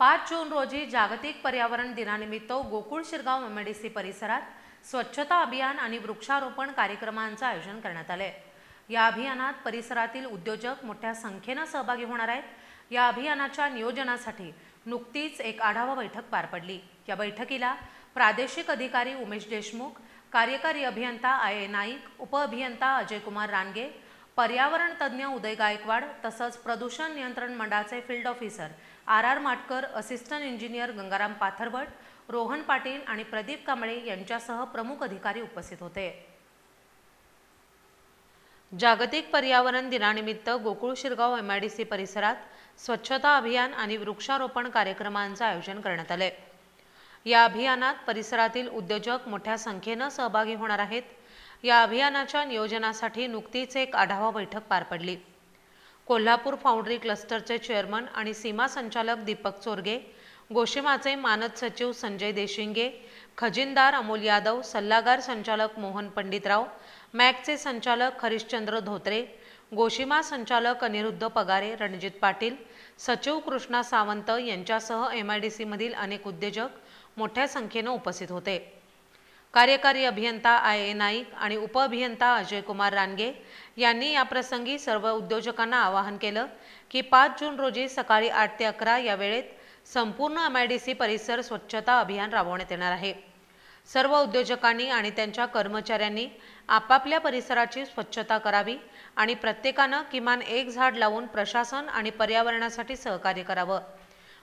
5 जून रोजी जागतिक पर्यावरण दिनानिमित्त गोकुळ शिरगाव एमआयडीसी परिसरात स्वच्छता अभियान आणि वृक्षारोपण कार्यक्रमांचे आयोजन करण्यात आले। या अभियानात परिसरातील उद्योजक मोठ्या संख्येने सहभागी होणार आहेत। या अभियानाच्या नियोजनासाठी नुकतीच एक आढावा बैठक पार पडली। या बैठकीला प्रादेशिक अधिकारी उमेश देशमुख, कार्यकारी अभियंता आय नाईक, उपअभियंता अजय कुमार रानगे, पर्यावरण तज्ञ उदय गायकवाड तसंच प्रदूषण नियंत्रण मंडळाचे field officer R Matkar, assistant engineer Gangaram Patharwat, Rohan Patil आणि प्रदीप कांबळे यांच्यासह प्रमुख अधिकारी उपस्थित होते। जागतिक पर्यावरण दिनानिमित्त गोकुळ शिरगाव एमआयडीसी परिसरात स्वच्छता अभियान आणि वृक्षारोपण कार्यक्रमांचे आयोजन करण्यात आले। या अभियानात परिसरातील उद्योजक मोठ्या संख्येने सहभागी होणार आहेत। या अभियानाच्या नियोजनासाठी नुकतीच एक आढावा बैठक पार पडली। कोल्हापूर फाउंड्री क्लस्टरचे चेअरमन आणि सीमा संचालक दीपक चोरगे, गोशिमाचे मानद सचिव संजय देशिंगे, खजिनदार अमोल यादव, सल्लागार संचालक मोहन पंडितराव, मॅकचे संचालक हरिश्चंद्र धोत्रे, गोशिमा संचालक अनिरुद्ध पगारे, रणजित पाटील, सचिव कृष्णा सावंत यांच्यासह एमआयडीसी मधील अनेक उद्योजक मोठ्या संख्येने उपस्थित होते। कार्यकारी अभियंता आय नाईक आणि उपअभियंता अजय कुमार रानगे यांनी याप्रसंगी सर्व उद्योजकांना आवाहन केलं की 5 जून रोजी सकाळी 8 ते 11 या वेळेत संपूर्ण एमआयडीसी परिसर स्वच्छता अभियान राबवण्यात येणार आहे। सर्व उद्योजकांनी आणि त्यांच्या कर्मचाऱ्यांनी आपापल्या परिसराची स्वच्छता करावी आणि प्रत्येकाने किमान एक झाड लावून प्रशासन आणि पर्यावरणासाठी सहकार्य करावं,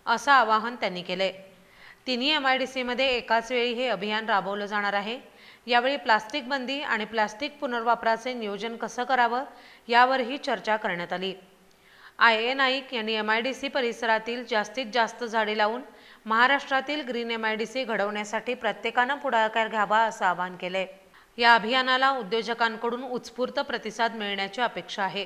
असं आवाहन त्यांनी केले। तिन्ही एमआयडीसी मध्ये एकाच वेळी हे अभियान राबवलं जाणार आहे। यावेळी प्लास्टिक बंदी आणि प्लास्टिक पुनर्वापराचे नियोजन कसं करावं यावरही चर्चा करण्यात आली। आय नाईक यांनी एमआयडीसी परिसरातील जास्तीत जास्त झाडे लावून महाराष्ट्रातील ग्रीन एमआयडीसी घडवण्यासाठी प्रत्येकाने पुढाकार घ्यावा असं आवाहन केले। या अभियानाला उद्योजकांकडून उत्स्फूर्त प्रतिसाद मिळण्याची अपेक्षा आहे।